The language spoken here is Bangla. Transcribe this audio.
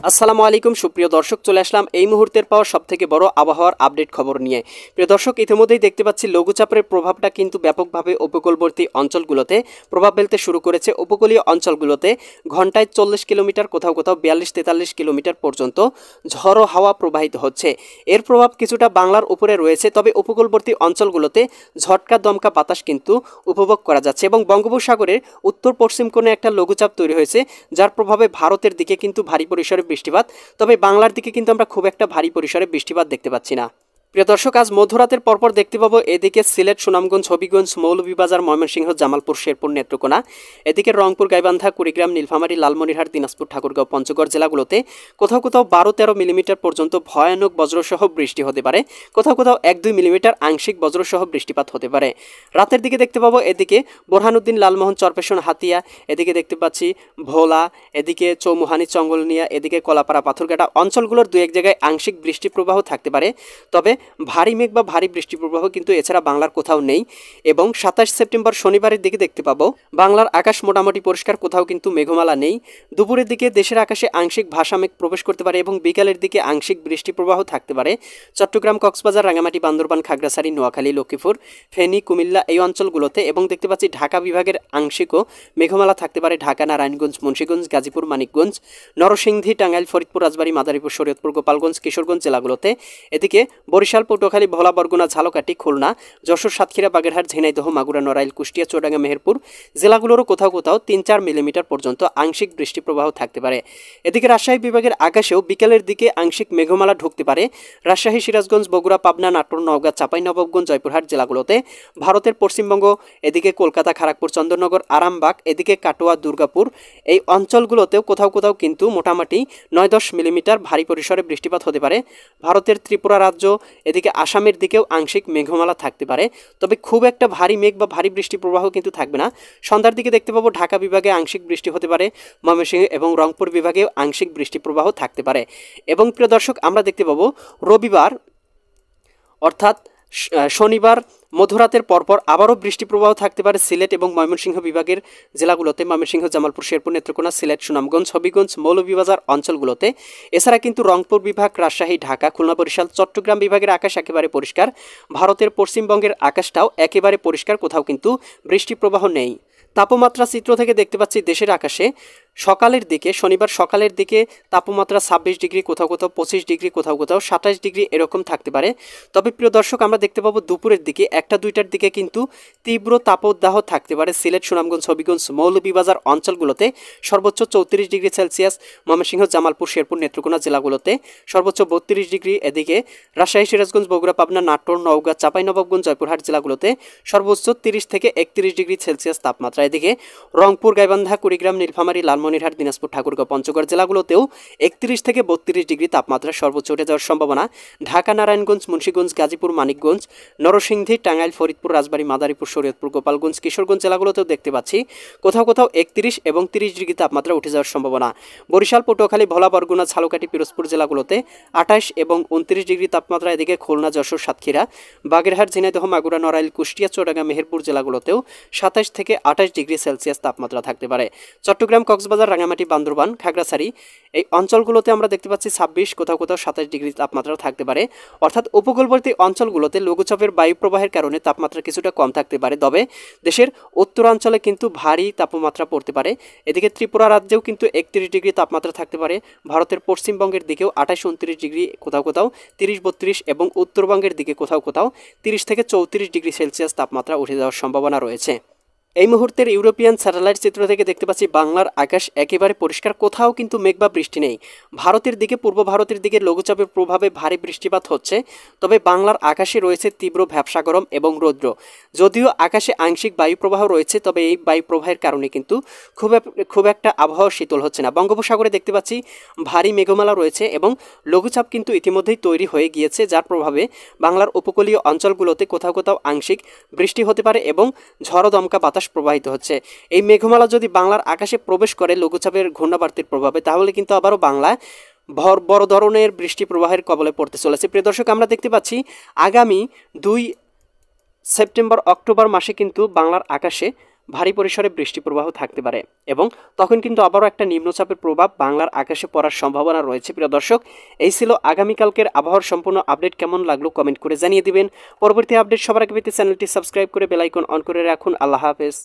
আসসালামু আলাইকুম সুপ্রিয় দর্শক, চলে আসলাম এই মুহূর্তের পাওয়া সবথেকে বড় আবহাওয়ার আপডেট খবর নিয়ে। প্রিয় দর্শক, ইতিমধ্যেই দেখতে পাচ্ছি লঘুচাপের প্রভাবটা কিন্তু ব্যাপকভাবে উপকূলবর্তী অঞ্চলগুলোতে প্রভাব ফেলতে শুরু করেছে। উপকূলীয় অঞ্চলগুলোতে ঘন্টায় 40 কিলোমিটার, কোথাও কোথাও 42-43 কিলোমিটার পর্যন্ত ঝড়ো হাওয়া প্রবাহিত হচ্ছে। এর প্রভাব কিছুটা বাংলার উপরে রয়েছে, তবে উপকূলবর্তী অঞ্চলগুলোতে ঝটকা দমকা বাতাস কিন্তু উপভোগ করা যাচ্ছে এবং বঙ্গোপসাগরের উত্তর পশ্চিম কোণে একটা লঘুচাপ তৈরি হয়েছে, যার প্রভাবে ভারতের দিকে কিন্তু ভারী পরিসরে বৃষ্টিপাত, তবে বাংলার দিকে কিন্তু আমরা খুব একটা ভারী পরিসরে বৃষ্টিপাত দেখতে পাচ্ছি না। প্রিয় দর্শক, আজ মধ্যরাতের পরপর দেখতে পাবো এদিকে সিলেট, সুনামগঞ্জ, হবিগঞ্জ, মৌলভীবাজার, ময়মনসিংহ, জামালপুর, শেরপুর, নেত্রকোনা, এদিকে রংপুর, গাইবান্ধা, কুড়িগ্রাম, নীলফামারী, লালমনিরহাট, দিনাজপুর, ঠাকুরগাঁও, পঞ্চগড় জেলাগুলোতে কোথাও কোথাও 12-13 মিলিমিটার পর্যন্ত ভয়ানক বজ্রসহ বৃষ্টি হতে পারে। কোথাও কোথাও 1-2 মিলিমিটার আংশিক বজ্রসহ বৃষ্টিপাত হতে পারে। রাতের দিকে দেখতে পাবো এদিকে বোরহানুদ্দিন, লালমোহন, চরপেশন, হাতিয়া, এদিকে দেখতে পাচ্ছি ভোলা, এদিকে চৌমুহানি, চঙ্গলনিয়া, এদিকে কলাপাড়া, পাথরঘাটা অঞ্চলগুলোর 2-1 জায়গায় আংশিক বৃষ্টি প্রবাহ থাকতে পারে। তবে ভারী মেঘ বা ভারী বৃষ্টি প্রবাহ কিন্তু এছাড়া বাংলার কোথাও নেই। এবং 27 সেপ্টেম্বর শনিবারের দিকে দেখতে পাবো বাংলার আকাশ মোটামুটি পরিষ্কার, কোথাও কিন্তু মেঘমালা নেই। দুপুরের দিকে দেশের আকাশে আংশিক ভাসা মেঘ প্রবেশ করতে পারে এবং বিকালের দিকে আংশিক বৃষ্টি প্রবাহ থাকতে পারে। চট্টগ্রাম, কক্সবাজার, রাঙামাটি, বান্দরবান, খাগড়াছড়ি, নোয়াখালী, লক্ষ্মীপুর, ফেনী, কুমিল্লা এই অঞ্চলগুলোতে, এবং দেখতে পাচ্ছি ঢাকা বিভাগের আংশিকও মেঘমালা থাকতে পারে। ঢাকা, নারায়ণগঞ্জ, মুন্সিগঞ্জ, গাজীপুর, মানিকগঞ্জ, নরসিংদী, টাঙ্গাইল, ফরিদপুর, রাজবাড়ী, মাদারীপুর, শরীয়তপুর, গোপালগঞ্জ, কিশোরগঞ্জ জেলাগুলোতে, এদিকে বরিশাল, পটুয়াখালী, ভোলা, বরগুনা, ঝালকাঠি, খুলনা, যশোর, সাতক্ষীরা, বাগেরহাট, ঝিনাইদহ, মাগুরা, নড়াইল, কুষ্টিয়া, চুয়াডাঙ্গা, মেহেরপুর জেলাগুলোরও কোথাও কোথাও 3-4 মিলিমিটার পর্যন্ত আংশিক বৃষ্টি প্রবাহ থাকতে পারে। এদিকে রাজশাহী বিভাগের আকাশেও বিকেলের দিকে আংশিক মেঘমালা ঢুকতে পারে। রাজশাহী, সিরাজগঞ্জ, বগুড়া, পাবনা, নাটোর, নওগাঁ, চাঁপাইনবাবগঞ্জ, জয়পুরহাট জেলাগুলোতে, ভারতের পশ্চিমবঙ্গ, এদিকে কলকাতা, খড়গপুর, চন্দননগর, আরামবাগ, এদিকে কাটোয়া, দুর্গাপুর এই অঞ্চলগুলোতেও কোথাও কোথাও কিন্তু মোটামুটি 9-10 মিলিমিটার ভারী পরিসরে বৃষ্টিপাত হতে পারে। ভারতের ত্রিপুরা রাজ্য, এদিকে আসামের দিকেও আংশিক মেঘমালা থাকতে পারে, তবে খুব একটা ভারী মেঘ বা ভারী বৃষ্টি প্রবাহ কিন্তু থাকবে না। সন্ধ্যার দিকে দেখতে পাবো ঢাকা বিভাগে আংশিক বৃষ্টি হতে পারে, ময়মনসিংহ এবং রংপুর বিভাগেও আংশিক বৃষ্টি প্রবাহ থাকতে পারে। এবং প্রিয় দর্শক, আমরা দেখতে পাবো রবিবার অর্থাৎ শনিবার মধ্যরাতের পরপর আবারও বৃষ্টি প্রবাহ থাকতে পারে সিলেট এবং ময়মনসিংহ বিভাগের জেলাগুলোতে, ময়মনসিংহ, জামালপুর, শেরপুর, নেত্রকোনা, সিলেট, সুনামগঞ্জ, হবিগঞ্জ, মৌলভীবাজার অঞ্চলগুলোতে। এছাড়া কিন্তু রংপুর বিভাগ, রাজশাহী, ঢাকা, খুলনা, বরিশাল, চট্টগ্রাম বিভাগের আকাশ একেবারে পরিষ্কার। ভারতের পশ্চিমবঙ্গের আকাশটাও একেবারে পরিষ্কার, কোথাও কিন্তু বৃষ্টি প্রবাহ নেই। তাপমাত্রা চিত্র থেকে দেখতে পাচ্ছি দেশের আকাশে সকালের দিকে, শনিবার সকালের দিকে তাপমাত্রা 26 ডিগ্রি, কোথাও কোথাও 25 ডিগ্রি, কোথাও কোথাও 27 ডিগ্রি এরকম থাকতে পারে। তবে প্রিয় দর্শক, আমরা দেখতে পাবো দুপুরের দিকে 1-2টার দিকে কিন্তু তীব্র তাপদাহ থাকতে পারে সিলেট, সুনামগঞ্জ, হবিগঞ্জ, মৌলভীবাজার অঞ্চলগুলোতে। সর্বোচ্চ 34 ডিগ্রি সেলসিয়াস। ময়মনসিংহ, জামালপুর, শেরপুর, নেত্রকোনা জেলাগুলোতে সর্বোচ্চ 32 ডিগ্রি। এদিকে রাজশাহী, সিরাজগঞ্জ, বগুড়া, পাবনা, নাটোর, নওগাঁ, চাঁপাইনবাবগঞ্জ, জয়পুরহাট জেলাগুলোতে সর্বোচ্চ 30 থেকে 31 ডিগ্রি সেলসিয়াস তাপমাত্রা। এদিকে রংপুর, গাইবান্ধা, কুড়িগ্রাম, নীলফামারী, লালমনিরহাট, দিনাজপুর, ঠাকুরগাঁও, পঞ্চগড় জেলাগুলোতেও 31 থেকে 32 ডিগ্রি তাপমাত্রা সর্বোচ্চ উঠে যাওয়ার সম্ভাবনা। ঢাকা, নারায়ণগঞ্জ, মুন্সিগঞ্জ, গাজীপুর, মানিকগঞ্জ, নরসিংদী, টাঙ্গাইল, ফরিদপুর, রাজবাড়ী, মাদারীপুর, শরীয়তপুর, গোপালগঞ্জ, কিশোরগঞ্জ জেলাগুলোতেও দেখতে পাচ্ছি কোথাও কোথাও 31 এবং 30 ডিগ্রি তাপমাত্রা উঠে যাওয়ার সম্ভাবনা। বরিশাল, পটুয়াখালী, ভোলা, বরগুনা, ঝালকাঠি, পিরোজপুর জেলাগুলোতে 28 এবং 29 ডিগ্রি তাপমাত্রা। এদিকে খুলনা, যশোর, সাতক্ষীরা, বাগেরহাট, ঝিনাইদহ, মাগুরা, নড়াইল, কুষ্টিয়া, চুয়াডাঙ্গা, মেহেরপুর জেলাগুলোতেও 27 থেকে 28 ডিগ্রি সেলসিয়াস তাপমাত্রা থাকতে পারে। চট্টগ্রাম, কক্সবাজার, রাঙামাটি, বান্দরবান, খাগড়াছড়ি এই অঞ্চলগুলোতে আমরা দেখতে পাচ্ছি 26, কোথাও কোথাও 27 ডিগ্রি তাপমাত্রা থাকতে পারে। অর্থাৎ উপকূলবর্তী অঞ্চলগুলোতে লঘুচাপের বায়ু প্রবাহের কারণে তাপমাত্রা কিছুটা কম থাকতে পারে, তবে দেশের উত্তরাঞ্চলে কিন্তু ভারী তাপমাত্রা পড়তে পারে। এদিকে ত্রিপুরা রাজ্যেও কিন্তু 31 ডিগ্রি তাপমাত্রা থাকতে পারে। ভারতের পশ্চিমবঙ্গের দিকেও 28-29 ডিগ্রি, কোথাও কোথাও 30-32 এবং উত্তরবঙ্গের দিকে কোথাও কোথাও 30 থেকে 34 ডিগ্রি সেলসিয়াস তাপমাত্রা উঠে যাওয়ার সম্ভাবনা রয়েছে। এই মুহূর্তের ইউরোপিয়ান স্যাটেলাইট চিত্র থেকে দেখতে পাচ্ছি বাংলার আকাশ একেবারে পরিষ্কার, কোথাও কিন্তু মেঘ বা বৃষ্টি নেই। ভারতের দিকে, পূর্ব ভারতের দিকে লঘুচাপের প্রভাবে ভারী বৃষ্টিপাত হচ্ছে, তবে বাংলার আকাশে রয়েছে তীব্র ভ্যাপসা গরম এবং রৌদ্র। যদিও আকাশে আংশিক বায়ুপ্রবাহ রয়েছে, তবে এই বায়ুপ্রবাহের কারণে কিন্তু খুব একটা আবহাওয়া শীতল হচ্ছে না। বঙ্গোপসাগরে দেখতে পাচ্ছি ভারী মেঘমালা রয়েছে এবং লঘুচাপ কিন্তু ইতিমধ্যেই তৈরি হয়ে গিয়েছে, যার প্রভাবে বাংলার উপকূলীয় অঞ্চলগুলোতে কোথাও কোথাও আংশিক বৃষ্টি হতে পারে এবং ঝড়ো দমকা বাতাস প্রবাহিত হচ্ছে। এই মেঘমালা যদি বাংলার আকাশে প্রবেশ করে লঘুচাপের ঘূর্ণাবর্তের প্রভাবে, তাহলে কিন্তু আবারও বাংলা বড় ধরনের বৃষ্টি প্রবাহের কবলে পড়তে চলেছে। প্রিয় দর্শক, আমরা দেখতে পাচ্ছি আগামী 2 সেপ্টেম্বর অক্টোবর মাসে কিন্তু বাংলার আকাশে ভারী পরিসরে বৃষ্টি প্রবাহ থাকতে পারে এবং তখন কিন্তু আবারও একটা নিম্নচাপের প্রভাব বাংলার আকাশে পড়ার সম্ভাবনা রয়েছে। প্রিয় দর্শক, এই ছিল আগামীকালকের আবহাওয়ার সম্পূর্ণ আপডেট। কেমন লাগলো কমেন্ট করে জানিয়ে দিবেন। পরবর্তী আপডেট সবার আগে পেতে চ্যানেলটি সাবস্ক্রাইব করে বেল আইকন অন করে রাখুন। আল্লাহ হাফেজ।